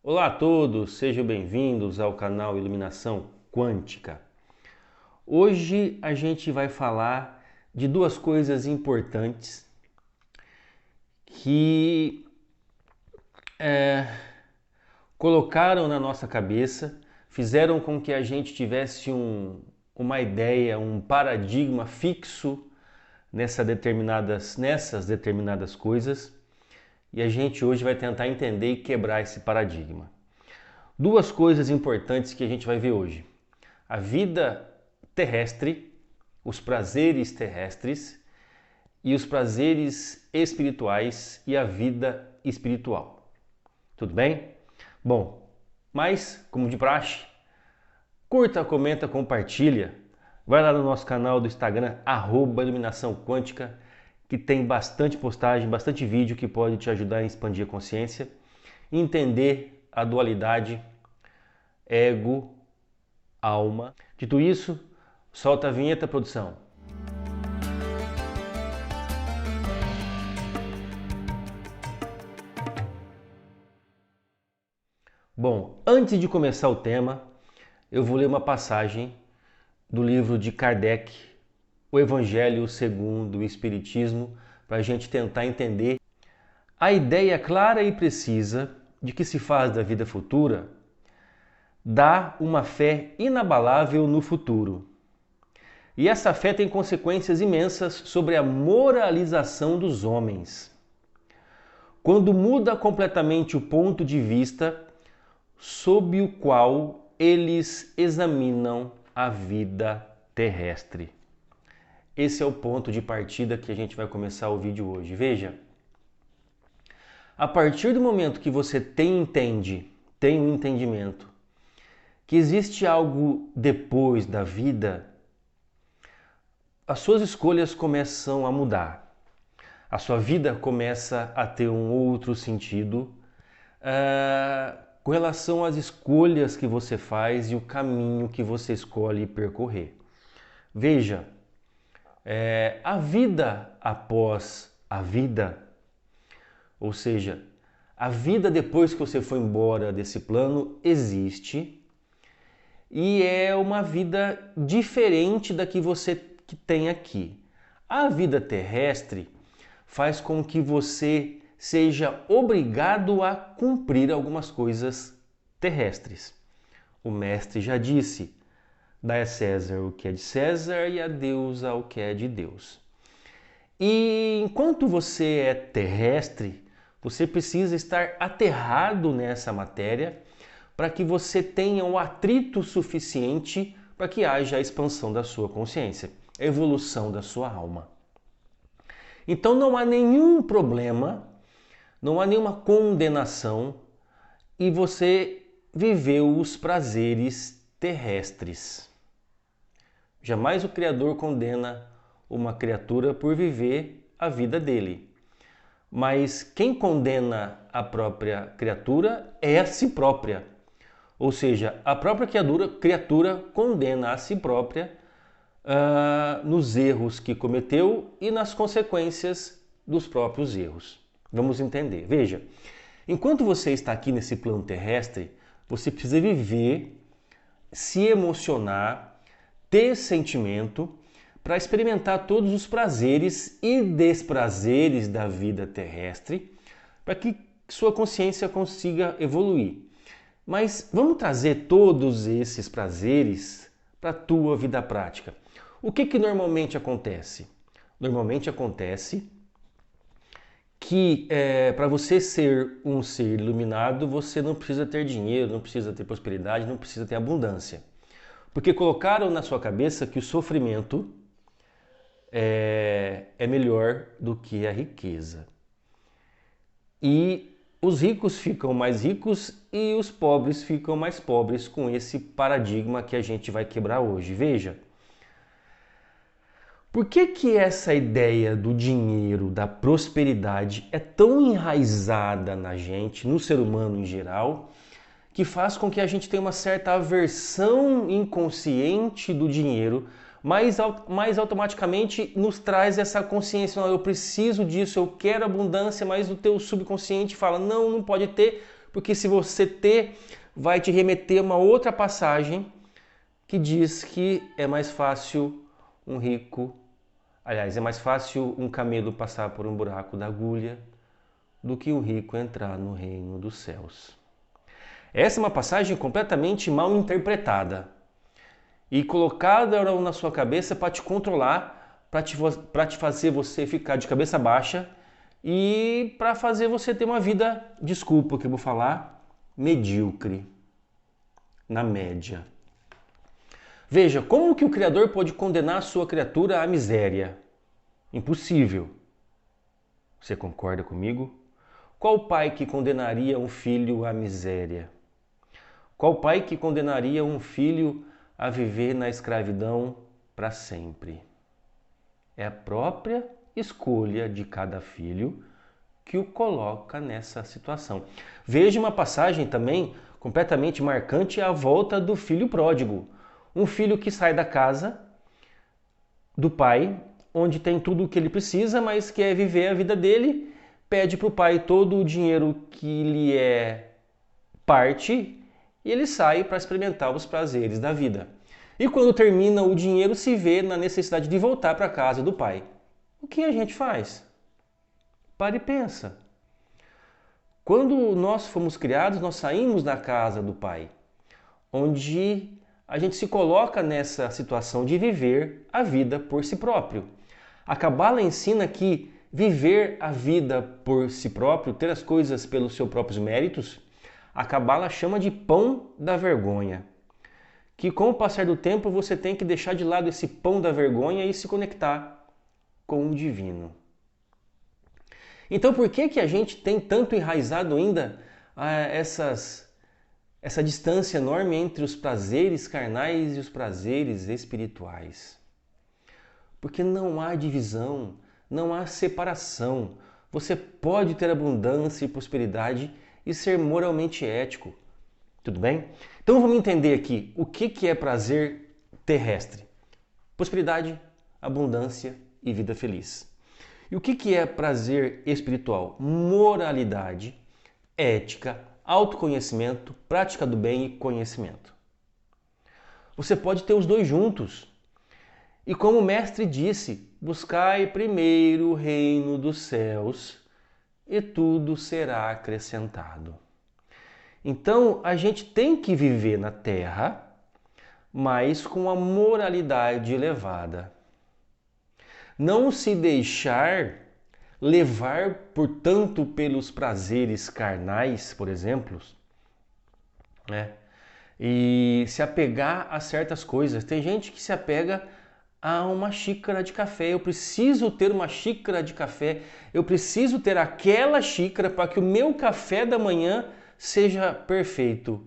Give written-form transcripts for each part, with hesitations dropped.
Olá a todos, sejam bem-vindos ao canal Iluminação Quântica. Hoje a gente vai falar de duas coisas importantes que colocaram na nossa cabeça, fizeram com que a gente tivesse uma ideia, um paradigma fixo nessas determinadas coisas, e a gente hoje vai tentar entender e quebrar esse paradigma. Duas coisas importantes que a gente vai ver hoje: a vida terrestre, os prazeres terrestres e os prazeres espirituais e a vida espiritual. Tudo bem? Bom, mas, como de praxe, curta, comenta, compartilha. Vai lá no nosso canal do Instagram, @Iluminação Quântica, que tem bastante postagem, bastante vídeo que pode te ajudar a expandir a consciência e entender a dualidade ego, alma. Dito isso, solta a vinheta, produção. Bom, antes de começar o tema, eu vou ler uma passagem do livro de Kardec, O Evangelho segundo o Espiritismo, para a gente tentar entender a ideia clara e precisa de que se faz da vida futura, dá uma fé inabalável no futuro. E essa fé tem consequências imensas sobre a moralização dos homens. Quando muda completamente o ponto de vista sob o qual eles examinam a vida terrestre. Esse é o ponto de partida que a gente vai começar o vídeo hoje. Veja, a partir do momento que você tem um entendimento que existe algo depois da vida, as suas escolhas começam a mudar. A sua vida começa a ter um outro sentido com relação às escolhas que você faz e o caminho que você escolhe percorrer. Veja, a vida após a vida, ou seja, a vida depois que você foi embora desse plano existe e é uma vida diferente da que você tem aqui. A vida terrestre faz com que você seja obrigado a cumprir algumas coisas terrestres. O mestre já disse: dai a César o que é de César e a Deus o que é de Deus. E enquanto você é terrestre, você precisa estar aterrado nessa matéria para que você tenha o atrito suficiente para que haja a expansão da sua consciência, a evolução da sua alma. Então não há nenhum problema, não há nenhuma condenação e você viveu os prazeres terrestres. Jamais o Criador condena uma criatura por viver a vida dele. Mas quem condena a própria criatura é a si própria. Ou seja, a própria criatura condena a si própria nos erros que cometeu e nas consequências dos próprios erros. Vamos entender. Veja, enquanto você está aqui nesse plano terrestre, você precisa viver, se emocionar, ter sentimento para experimentar todos os prazeres e desprazeres da vida terrestre, para que sua consciência consiga evoluir. Mas vamos trazer todos esses prazeres para a tua vida prática. O que normalmente acontece? Normalmente acontece que para você ser um ser iluminado, você não precisa ter dinheiro, não precisa ter prosperidade, não precisa ter abundância. Porque colocaram na sua cabeça que o sofrimento é melhor do que a riqueza. E os ricos ficam mais ricos e os pobres ficam mais pobres com esse paradigma que a gente vai quebrar hoje. Veja, por que essa ideia do dinheiro, da prosperidade é tão enraizada na gente, no ser humano em geral, que faz com que a gente tenha uma certa aversão inconsciente do dinheiro, mas automaticamente nos traz essa consciência: não, eu preciso disso, eu quero abundância, mas o teu subconsciente fala: não, não pode ter, Porque se você ter, vai te remeter a uma outra passagem que diz que é mais fácil um rico, aliás, é mais fácil um camelo passar por um buraco da agulha do que um rico entrar no reino dos céus. Essa é uma passagem completamente mal interpretada e colocada na sua cabeça para te controlar, para te fazer você ficar de cabeça baixa e para fazer você ter uma vida, desculpa que eu vou falar, medíocre, na média. Veja, como que o Criador pode condenar a sua criatura à miséria? Impossível. Você concorda comigo? Qual pai que condenaria um filho à miséria? Qual pai que condenaria um filho a viver na escravidão para sempre? É a própria escolha de cada filho que o coloca nessa situação. Veja uma passagem também completamente marcante, a volta do filho pródigo. Um filho que sai da casa do pai, onde tem tudo o que ele precisa, mas quer viver a vida dele, pede para o pai todo o dinheiro que lhe é parte e ele sai para experimentar os prazeres da vida. E quando termina o dinheiro, se vê na necessidade de voltar para a casa do pai. O que a gente faz? Para e pensa. Quando nós fomos criados, nós saímos da casa do pai, onde a gente se coloca nessa situação de viver a vida por si próprio. A Cabala ensina que viver a vida por si próprio, ter as coisas pelos seus próprios méritos, a Cabala chama de pão da vergonha. Que com o passar do tempo você tem que deixar de lado esse pão da vergonha e se conectar com o divino. Então por que a gente tem tanto enraizado ainda essa distância enorme entre os prazeres carnais e os prazeres espirituais? Porque não há divisão, não há separação. Você pode ter abundância e prosperidade e ser moralmente ético. Tudo bem? Então vamos entender aqui o que é prazer terrestre. Prosperidade, abundância e vida feliz. E o que é prazer espiritual? Moralidade, ética, autoconhecimento, prática do bem e conhecimento. Você pode ter os dois juntos. E como o mestre disse, buscai primeiro o reino dos céus e tudo será acrescentado. Então a gente tem que viver na terra, mas com a moralidade elevada. Não se deixar levar, portanto, pelos prazeres carnais, por exemplo, né? E se apegar a certas coisas. Tem gente que se apega a uma xícara de café. Eu preciso ter uma xícara de café. Eu preciso ter aquela xícara para que o meu café da manhã seja perfeito.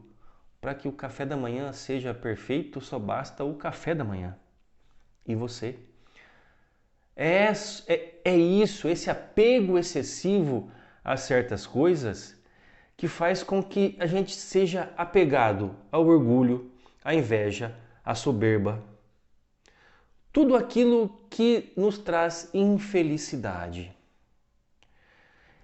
Para que o café da manhã seja perfeito, só basta o café da manhã. E você? É isso, esse apego excessivo a certas coisas que faz com que a gente seja apegado ao orgulho, à inveja, à soberba. Tudo aquilo que nos traz infelicidade.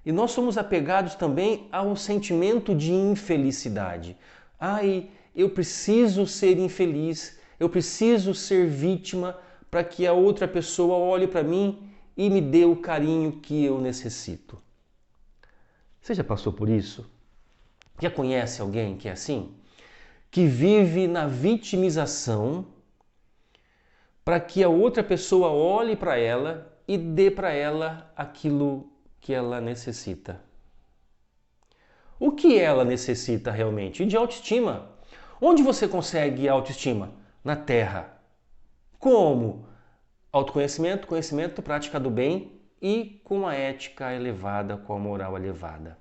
E nós somos apegados também ao sentimento de infelicidade. Ai, eu preciso ser infeliz, eu preciso ser vítima para que a outra pessoa olhe para mim e me dê o carinho que eu necessito. Você já passou por isso? Já conhece alguém que é assim? Que vive na vitimização para que a outra pessoa olhe para ela e dê para ela aquilo que ela necessita. O que ela necessita realmente? De autoestima. Onde você consegue autoestima? Na terra. Como? Autoconhecimento, conhecimento, prática do bem e com a ética elevada, com a moral elevada.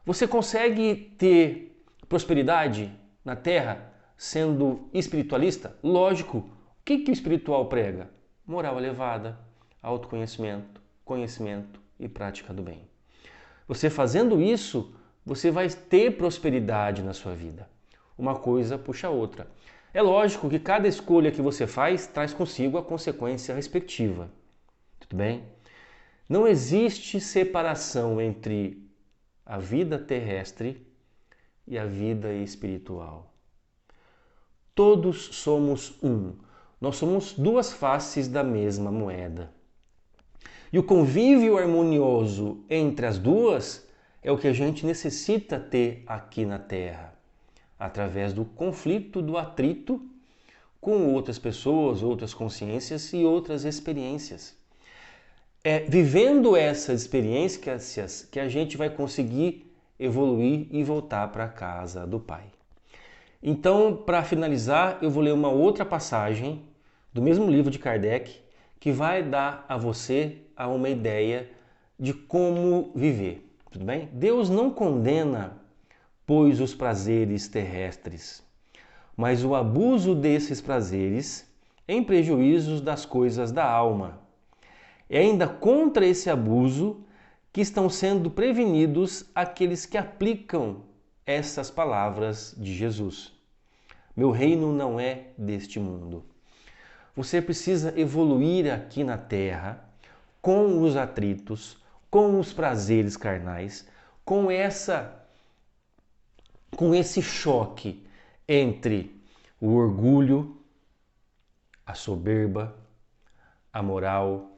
Você consegue ter prosperidade na terra sendo espiritualista? Lógico. O que o espiritual prega? Moral elevada, autoconhecimento, conhecimento e prática do bem. Você fazendo isso, você vai ter prosperidade na sua vida. Uma coisa puxa a outra. É lógico que cada escolha que você faz traz consigo a consequência respectiva. Tudo bem? Não existe separação entre a vida terrestre e a vida espiritual. Todos somos um. Nós somos duas faces da mesma moeda. E o convívio harmonioso entre as duas é o que a gente necessita ter aqui na Terra, através do conflito, do atrito com outras pessoas, outras consciências e outras experiências. É vivendo essas experiências que a gente vai conseguir evoluir e voltar para a casa do Pai. Então, para finalizar, eu vou ler uma outra passagem do mesmo livro de Kardec que vai dar a você uma ideia de como viver. Tudo bem? Deus não condena, pois, os prazeres terrestres, mas o abuso desses prazeres em prejuízo das coisas da alma. É ainda contra esse abuso que estão sendo prevenidos aqueles que aplicam essas palavras de Jesus. Meu reino não é deste mundo. Você precisa evoluir aqui na Terra com os atritos, com os prazeres carnais, com esse choque entre o orgulho, a soberba, a moral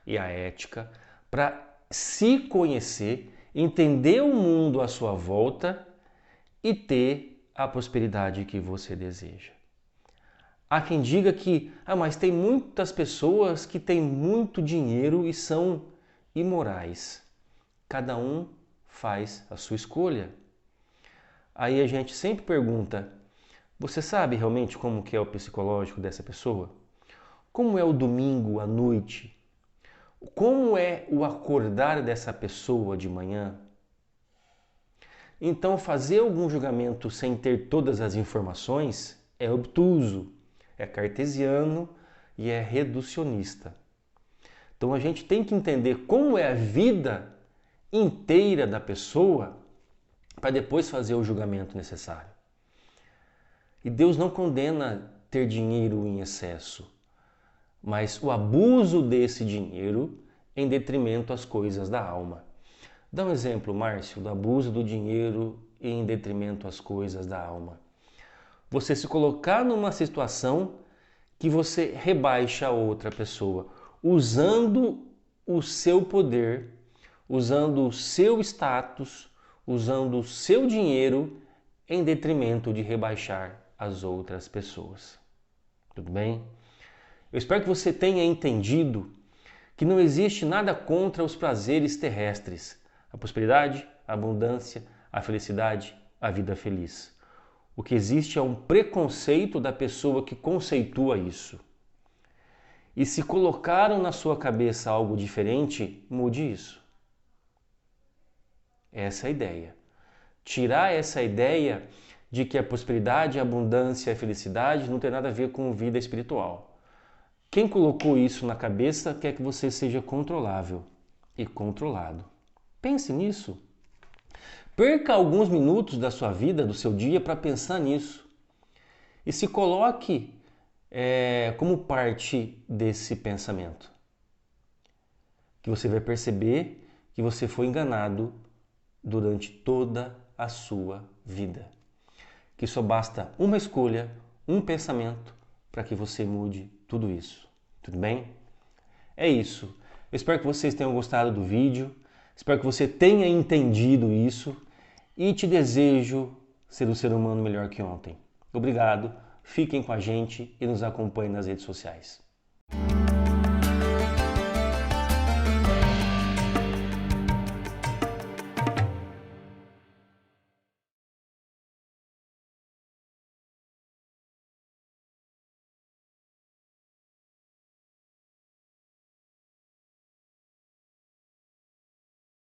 e a ética, para se conhecer, entender o mundo à sua volta e ter a prosperidade que você deseja. Há quem diga que, mas tem muitas pessoas que têm muito dinheiro e são imorais. Cada um faz a sua escolha. Aí a gente sempre pergunta, você sabe realmente como que é o psicológico dessa pessoa? Como é o domingo à noite? Como é o acordar dessa pessoa de manhã? Então, fazer algum julgamento sem ter todas as informações é obtuso, é cartesiano e é reducionista. Então, a gente tem que entender como é a vida inteira da pessoa para depois fazer o julgamento necessário. E Deus não condena ter dinheiro em excesso, mas o abuso desse dinheiro em detrimento às coisas da alma. Dá um exemplo, Márcio, do abuso do dinheiro em detrimento às coisas da alma. Você se colocar numa situação que você rebaixa a outra pessoa, usando o seu poder, usando o seu status, usando o seu dinheiro em detrimento de rebaixar as outras pessoas. Tudo bem? Eu espero que você tenha entendido que não existe nada contra os prazeres terrestres, a prosperidade, a abundância, a felicidade, a vida feliz. O que existe é um preconceito da pessoa que conceitua isso. E se colocaram na sua cabeça algo diferente, mude isso. Essa é a ideia. Tirar essa ideia de que a prosperidade, a abundância e a felicidade não tem nada a ver com vida espiritual. Quem colocou isso na cabeça quer que você seja controlável e controlado. Pense nisso. Perca alguns minutos da sua vida, do seu dia, para pensar nisso. E se coloque como parte desse pensamento. Que você vai perceber que você foi enganado durante toda a sua vida. Que só basta uma escolha, um pensamento, para que você mude tudo isso. Tudo bem? É isso. Eu espero que vocês tenham gostado do vídeo. Espero que você tenha entendido isso e te desejo ser um ser humano melhor que ontem. Obrigado, fiquem com a gente e nos acompanhem nas redes sociais.